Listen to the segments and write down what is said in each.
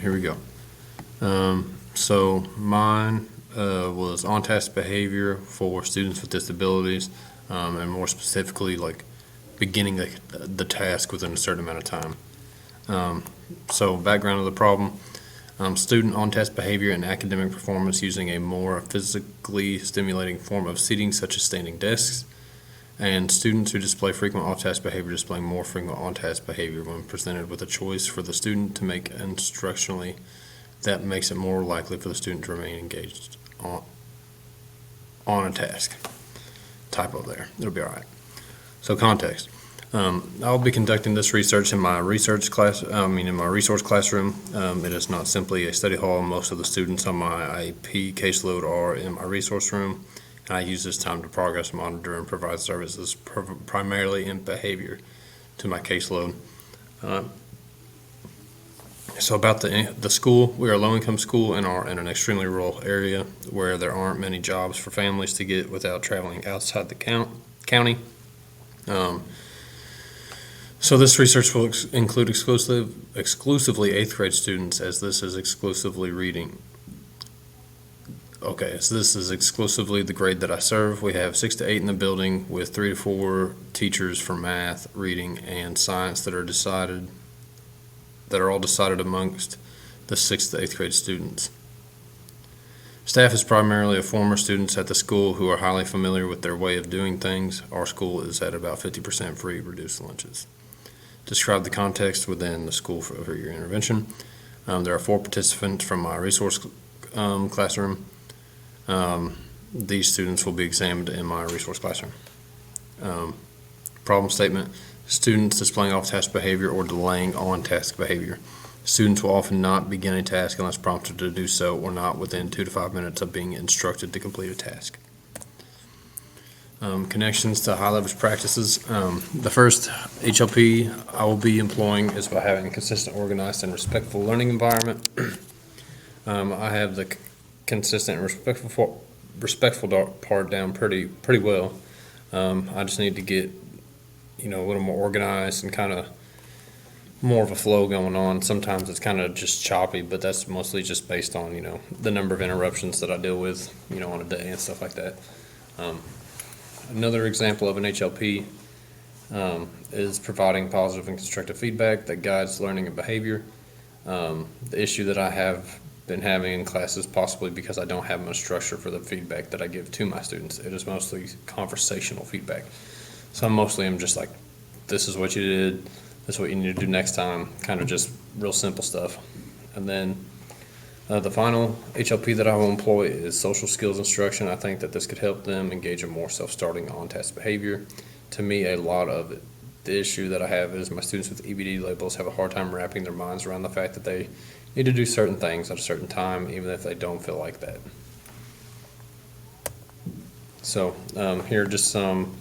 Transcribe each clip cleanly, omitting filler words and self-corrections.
Here we go. So mine was on-task behavior for students with disabilities, and more specifically, like beginning the task within a certain amount of time. So background of the problem: student on-task behavior and academic performance using a more physically stimulating form of seating, such as standing desks. And students who display frequent off-task behavior display more frequent on-task behavior when presented with a choice for the student to make instructionally that makes it more likely for the student to remain engaged on a task. Typo there. It'll be all right. So context. I'll be conducting this research in my research class. In my resource classroom. It is not simply a study hall. Most of the students on my IEP caseload are in my resource room. I use this time to progress monitor and provide services primarily in behavior to my caseload. So about the school, we are a low-income school and are in an extremely rural area where there aren't many jobs for families to get without traveling outside the county. So this research will include exclusively 8th grade students, as this is exclusively reading. Okay, so this is exclusively the grade that I serve. We have 6 to 8 in the building with 3 to 4 teachers for math, reading, and science that are all decided amongst the 6th to 8th grade students. Staff is primarily of former students at the school who are highly familiar with their way of doing things. Our school is at about 50% free reduced lunches. Describe the context within the school for your intervention. There are 4 participants from my resource classroom. These students will be examined in my resource classroom. Problem statement: students displaying off-task behavior or delaying on-task behavior. Students will often not begin a task unless prompted to do so or not within 2 to 5 minutes of being instructed to complete a task. Connections to high leverage practices. The first HLP I will be employing is by having a consistent, organized, and respectful learning environment. I have the consistent and respectful part down pretty well. I just need to get a little more organized and kind of more of a flow going on. Sometimes it's kind of just choppy, but that's mostly just based on the number of interruptions that I deal with on a day and stuff like that. Another example of an HLP is providing positive and constructive feedback that guides learning and behavior. The issue that I have been having in classes, possibly because I don't have much structure for the feedback that I give to my students. It is mostly conversational feedback. So I'm just like, this is what you did, this is what you need to do next time, kind of just real simple stuff. And then the final HLP that I will employ is social skills instruction. I think that this could help them engage in more self-starting on-task behavior. To me, a lot of it, the issue that I have is my students with EBD labels have a hard time wrapping their minds around the fact that they need to do certain things at a certain time, even if they don't feel like that. So here are just some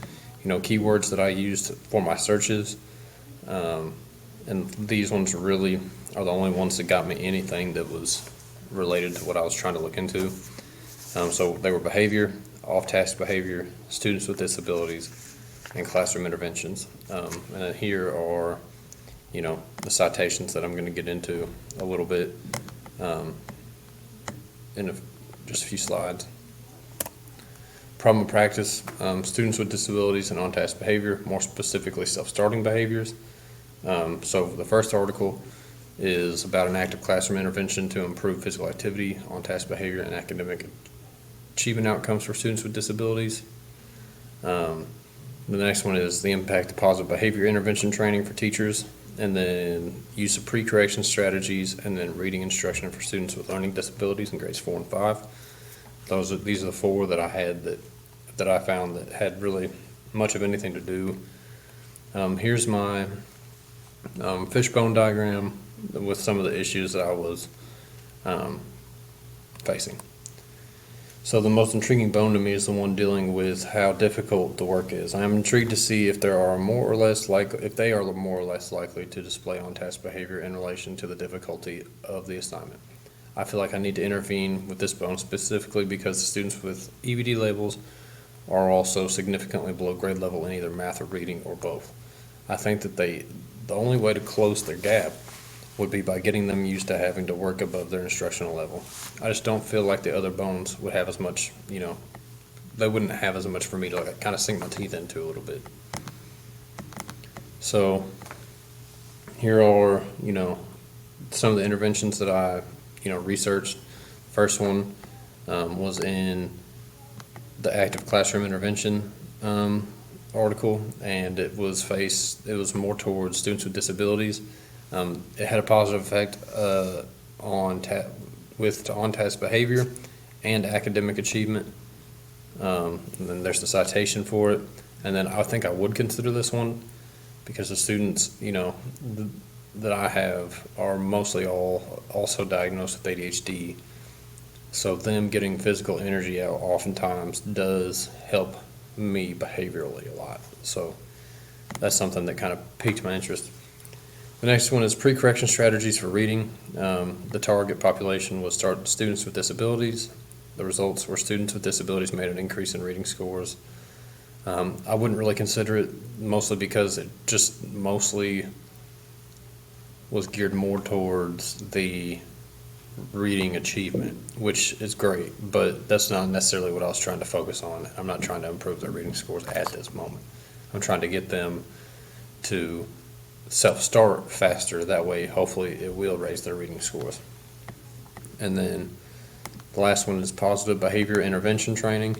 keywords that I used for my searches, and these ones really are the only ones that got me anything that was related to what I was trying to look into. So they were behavior, off-task behavior, students with disabilities, and classroom interventions. And then here are the citations that I'm going to get into a little bit in just a few slides. Problem of practice: students with disabilities and on-task behavior, more specifically self-starting behaviors. So the first article is about an active classroom intervention to improve physical activity, on-task behavior, and academic achievement outcomes for students with disabilities. The next one is the impact of positive behavior intervention training for teachers, and then use of pre-correction strategies, and then reading instruction for students with learning disabilities in grades 4 and 5. These are the 4 that I had that I found that had really much of anything to do. Here's my fishbone diagram with some of the issues that I was facing. So the most intriguing bone to me is the one dealing with how difficult the work is. I am intrigued to see if they are more or less likely to display on-task behavior in relation to the difficulty of the assignment. I feel like I need to intervene with this bone specifically because the students with EBD labels are also significantly below grade level in either math or reading or both. I think that the only way to close their gap would be by getting them used to having to work above their instructional level. I just don't feel like the other bones would have as much, they wouldn't have as much for me to like kind of sink my teeth into a little bit. So here are, some of the interventions that I, researched. First one was in the active classroom intervention article, and it was more towards students with disabilities. It had a positive effect on on-task behavior and academic achievement. And then there's the citation for it. And then I think I would consider this one because the students, that I have are mostly all also diagnosed with ADHD. So them getting physical energy out oftentimes does help me behaviorally a lot. So that's something that kind of piqued my interest. The next one is pre-correction strategies for reading. The target population was students with disabilities. The results were students with disabilities made an increase in reading scores. I wouldn't really consider it, mostly because it just mostly was geared more towards the reading achievement, which is great, but that's not necessarily what I was trying to focus on. I'm not trying to improve their reading scores at this moment. I'm trying to get them to self-start faster. That way, hopefully, it will raise their reading scores. And then the last one is positive behavior intervention training,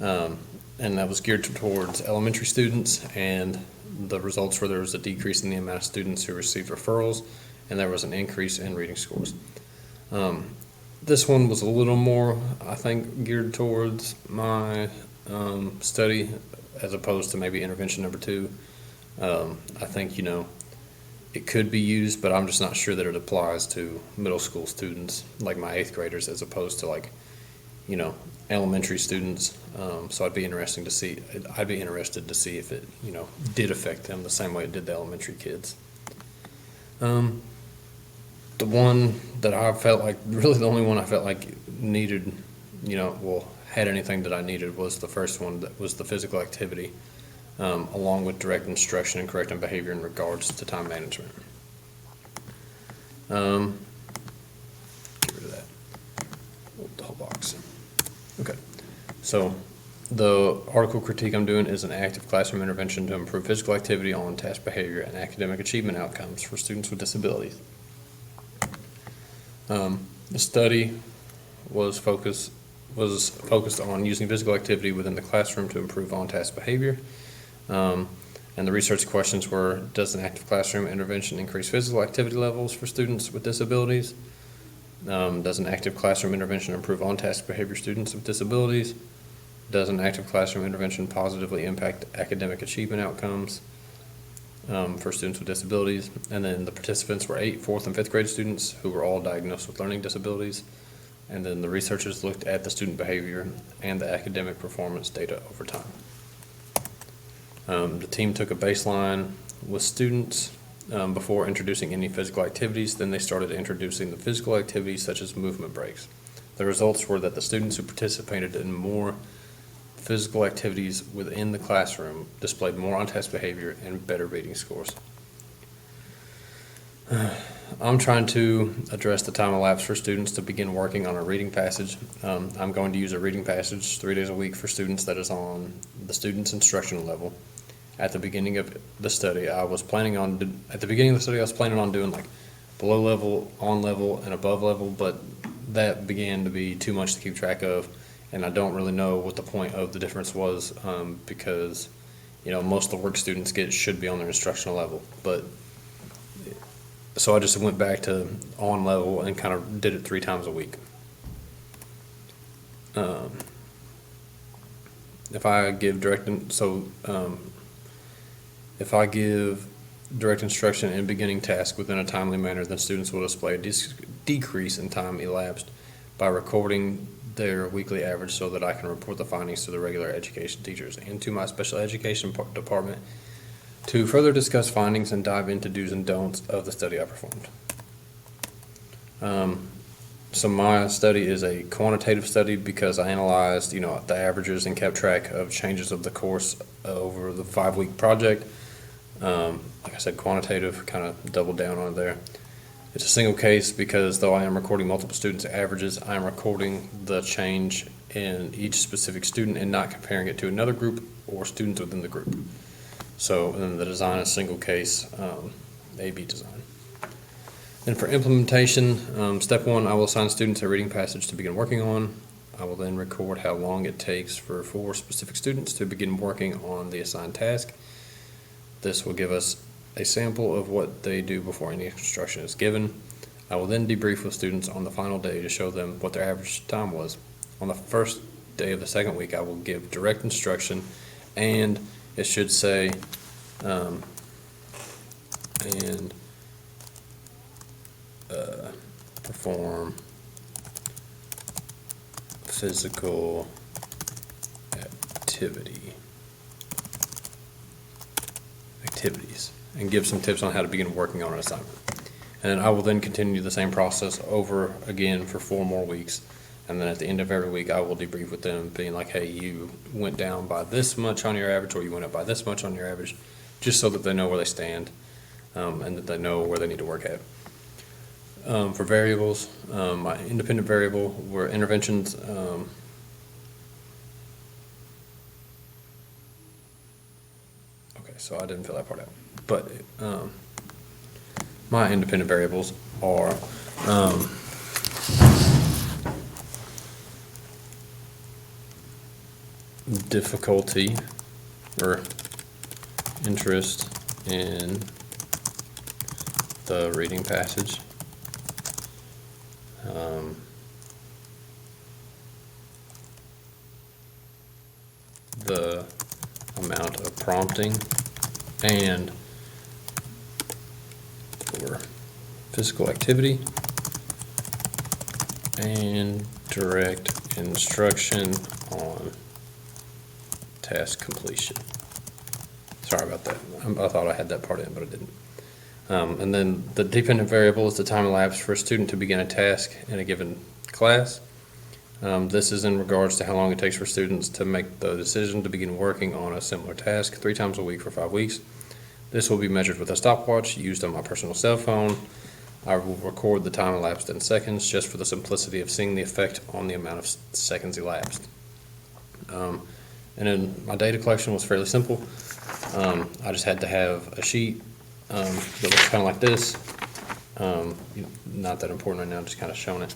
and that was geared towards elementary students, and the results were there was a decrease in the amount of students who received referrals, and there was an increase in reading scores. This one was a little more, I think, geared towards my study as opposed to maybe intervention number 2. I think, it could be used, but I'm just not sure that it applies to middle school students, like my 8th graders, as opposed to elementary students. So I'd be interested to see if it, did affect them the same way it did the elementary kids. The one that I felt like, really the only one I felt like needed, had anything that I needed was the first one, that was the physical activity, along with direct instruction and correcting behavior in regards to time management. Get rid of that. The whole box. Okay. So the article critique I'm doing is an active classroom intervention to improve physical activity, on-task behavior, and academic achievement outcomes for students with disabilities. The study was focused on using physical activity within the classroom to improve on-task behavior. And the research questions were, does an active classroom intervention increase physical activity levels for students with disabilities? Does an active classroom intervention improve on-task behavior students with disabilities? Does an active classroom intervention positively impact academic achievement outcomes for students with disabilities? And then the participants were 8th, 4th, and 5th grade students who were all diagnosed with learning disabilities. And then the researchers looked at the student behavior and the academic performance data over time. The team took a baseline with students before introducing any physical activities. Then they started introducing the physical activities such as movement breaks. The results were that the students who participated in more physical activities within the classroom displayed more on-task behavior and better reading scores. I'm trying to address the time elapsed for students to begin working on a reading passage. I'm going to use a reading passage 3 days a week for students that is on the student's instructional level. At the beginning of the study, I was planning on doing like below level, on level, and above level, but that began to be too much to keep track of, and I don't really know what the point of the difference was, because most of the work students get should be on their instructional level, but so I just went back to on level and kind of did it 3 times a week. If I give direct instruction and beginning task within a timely manner, then students will display a decrease in time elapsed by recording their weekly average so that I can report the findings to the regular education teachers and to my special education department to further discuss findings and dive into do's and don'ts of the study I performed. So my study is a quantitative study because I analyzed, the averages and kept track of changes of the course over the 5-week project. Like I said, quantitative, kind of doubled down on it there. It's a single case because though I am recording multiple students' averages, I am recording the change in each specific student and not comparing it to another group or students within the group. So, and then the design is single case, A/B design. Then for implementation, step 1, I will assign students a reading passage to begin working on. I will then record how long it takes for 4 specific students to begin working on the assigned task. This will give us a sample of what they do before any instruction is given. I will then debrief with students on the final day to show them what their average time was. On the first day of the second week, I will give direct instruction, and it should say, perform physical activities, and give some tips on how to begin working on an assignment. And I will then continue the same process over again for 4 more weeks. And then at the end of every week, I will debrief with them, being like, hey, you went down by this much on your average, or you went up by this much on your average, just so that they know where they stand, and that they know where they need to work at. For variables, my independent variable were interventions. Okay, so I didn't fill that part out. But my independent variables are difficulty or interest in the reading passage, the amount of prompting, and for physical activity and direct instruction on task completion. Sorry about that. I thought I had that part in, but I didn't. And then the dependent variable is the time elapsed for a student to begin a task in a given class. This is in regards to how long it takes for students to make the decision to begin working on a similar task 3 times a week for 5 weeks. This will be measured with a stopwatch used on my personal cell phone. I will record the time elapsed in seconds just for the simplicity of seeing the effect on the amount of seconds elapsed. And then my data collection was fairly simple. I just had to have a sheet that looks kind of like this. Not that important right now, just kind of showing it.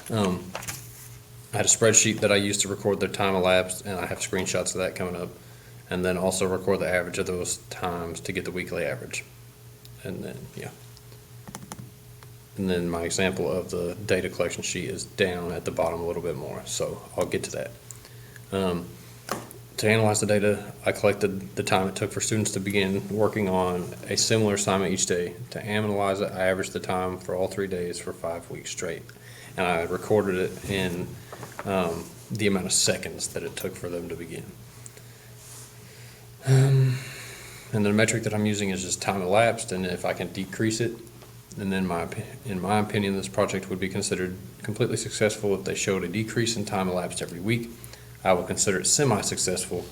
I had a spreadsheet that I used to record the time elapsed, and I have screenshots of that coming up. And then also record the average of those times to get the weekly average. And then, yeah. And then my example of the data collection sheet is down at the bottom a little bit more, so I'll get to that. To analyze the data, I collected the time it took for students to begin working on a similar assignment each day. To analyze it, I averaged the time for all 3 days for 5 weeks straight. And I recorded it in the amount of seconds that it took for them to begin. And the metric that I'm using is just time elapsed, and if I can decrease it, and then in my opinion, this project would be considered completely successful if they showed a decrease in time elapsed every week. I will consider it semi-successful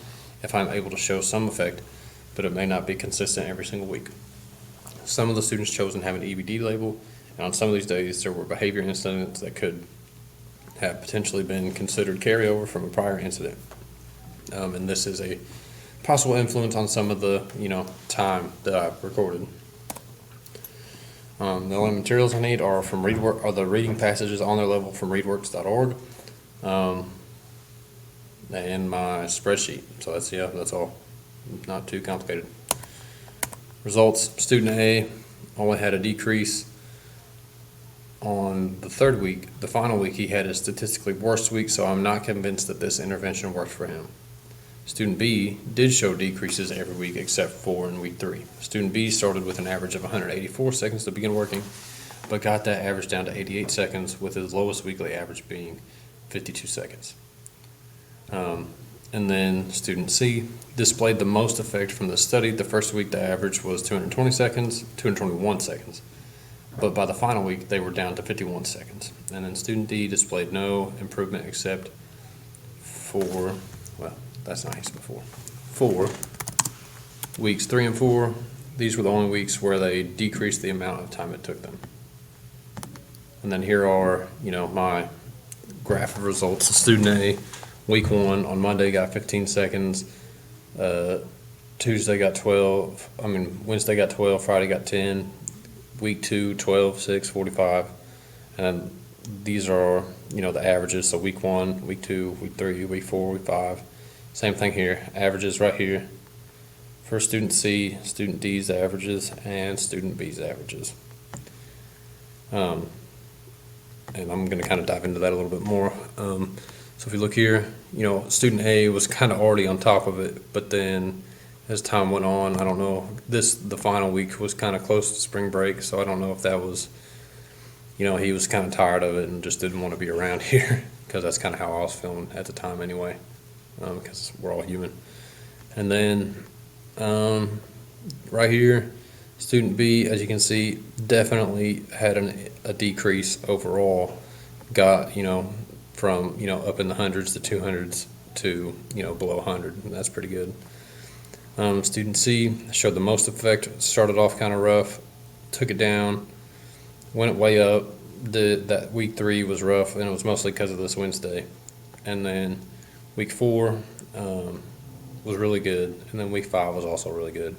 if I'm able to show some effect, but it may not be consistent every single week. Some of the students chosen have an EBD label, and on some of these days there were behavior incidents that could have potentially been considered carryover from a prior incident. And this is a possible influence on some of the time that I've recorded. The only materials I need are from ReadWorks, are the reading passages on their level from readworks.org, and my spreadsheet. So that's all. Not too complicated. Results: student A only had a decrease on the 3rd week. The final week he had a statistically worse week, so I'm not convinced that this intervention worked for him. Student B did show decreases every week except for in week 3. Student B started with an average of 184 seconds to begin working, but got that average down to 88 seconds, with his lowest weekly average being 52 seconds. And then student C displayed the most effect from the study. The first week the average was 221 seconds, but by the final week they were down to 51 seconds. And then student D displayed no improvement except for, well, that's nice, before 4 weeks 3 and 4. These were the only weeks where they decreased the amount of time it took them. And then here are, my graph of results. Student A, week 1, on Monday got 15 seconds. Wednesday got 12, Friday got 10. Week 2, 12, 6, 45. And then these are, the averages. So week 1, week 2, week 3, week 4, week 5. Same thing here. Averages right here for student C, student D's averages, and student B's averages. And I'm going to kind of dive into that a little bit more. So if you look here, student A was kind of already on top of it, but then as time went on, I don't know, the final week was kind of close to spring break, so I don't know if that was, he was kind of tired of it and just didn't want to be around here, because that's kind of how I was feeling at the time anyway, because we're all human. And then right here, student B, as you can see, definitely had a decrease overall. Got, from, up in the hundreds to 200s to, below 100. And that's pretty good. Student C showed the most effect. Started off kind of rough, took it down, went way up. That week 3 was rough, and it was mostly because of this Wednesday. And then week 4 was really good, and then week 5 was also really good.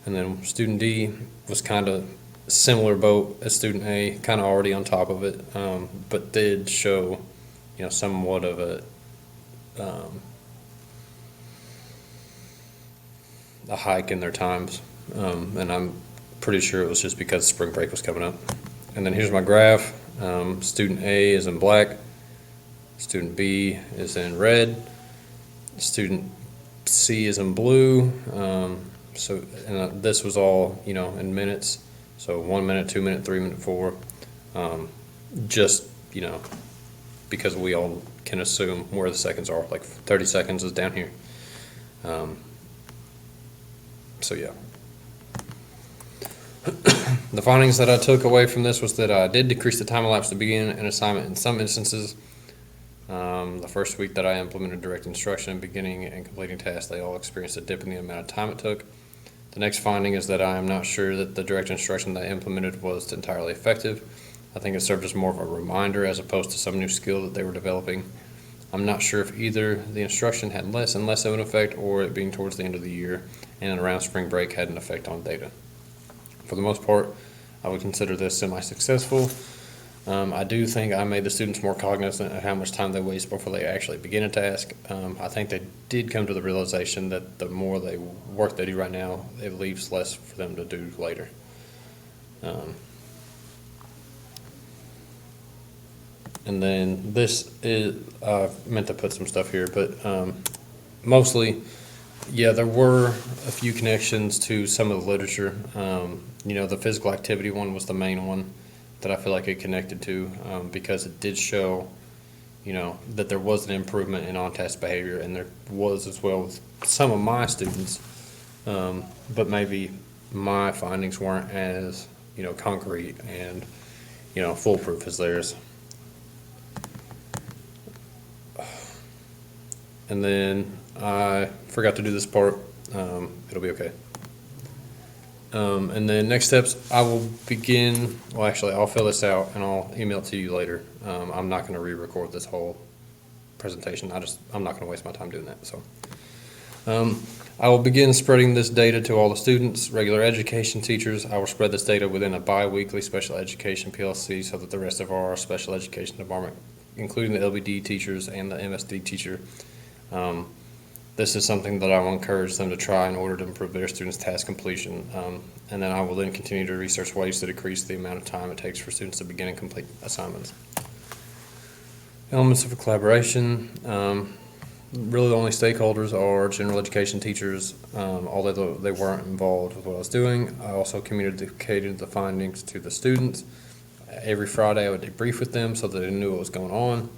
And then student D was kind of similar boat as student A, kind of already on top of it, but did show, somewhat of a hike in their times, and I'm pretty sure it was just because spring break was coming up. And then here's my graph. Student A is in black, student B is in red, student C is in blue. This was all, in minutes. So 1 minute, 2 minute, 3 minute, 4. Just, because we all can assume where the seconds are. Like 30 seconds is down here. So yeah. The findings that I took away from this was that I did decrease the time elapsed to begin an assignment in some instances. The first week that I implemented direct instruction, beginning and completing tasks, they all experienced a dip in the amount of time it took. The next finding is that I am not sure that the direct instruction that I implemented was entirely effective. I think it served as more of a reminder as opposed to some new skill that they were developing. I'm not sure if either the instruction had less and less of an effect, or it being towards the end of the year and around spring break had an effect on data. For the most part, I would consider this semi-successful. I do think I made the students more cognizant of how much time they waste before they actually begin a task. I think they did come to the realization that the more work they do right now, it leaves less for them to do later. And then this is, I meant to put some stuff here, but mostly, yeah, there were a few connections to some of the literature. The physical activity one was the main one that I feel like it connected to, because it did show, that there was an improvement in on-task behavior, and there was as well with some of my students, but maybe my findings weren't as, concrete and, foolproof as theirs. And then I forgot to do this part. It'll be okay. And then next steps, I will begin, well, actually, I'll fill this out and I'll email it to you later. I'm not going to re-record this whole presentation. I'm not going to waste my time doing that. So I will begin spreading this data to all the students, regular education teachers. I will spread this data within a bi-weekly special education PLC so that the rest of our special education department, including the LBD teachers and the MSD teacher, this is something that I will encourage them to try in order to improve their students' task completion. And then I will then continue to research ways to decrease the amount of time it takes for students to begin and complete assignments. Elements of collaboration. Really the only stakeholders are general education teachers, although they weren't involved with what I was doing. I also communicated the findings to the students. Every Friday I would debrief with them so that they knew what was going on.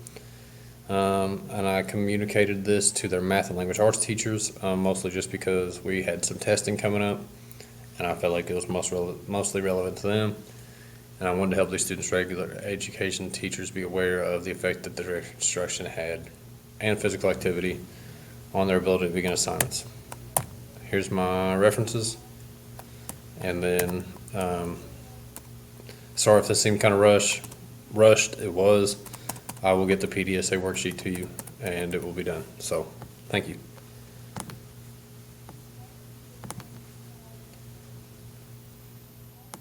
And I communicated this to their math and language arts teachers, mostly just because we had some testing coming up, and I felt like it was mostly relevant to them. And I wanted to help these students' regular education teachers be aware of the effect that direct instruction had and physical activity on their ability to begin assignments. Here's my references. And then, sorry if this seemed kind of rushed. rushed. It was. I will get the PDSA worksheet to you, and it will be done. So, thank you.